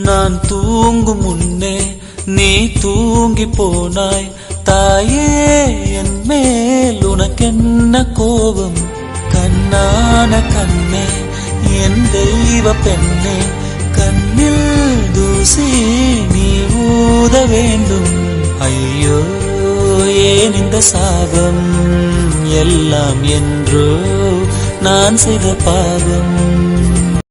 நான் தூங்கும் முன்னே நீ தூங்கி போனாய் தாயே, என் மேல் உனக்கென்ன கோபம்? கண்ணான கண்ணே, என் தெய்வ பெண்ணே, கண்ணில் தூசி நீ ஊத வேண்டும். ஐயோ ஏன் இந்த சாபம் எல்லாம் என்றோ நான் செய்த பாவம்.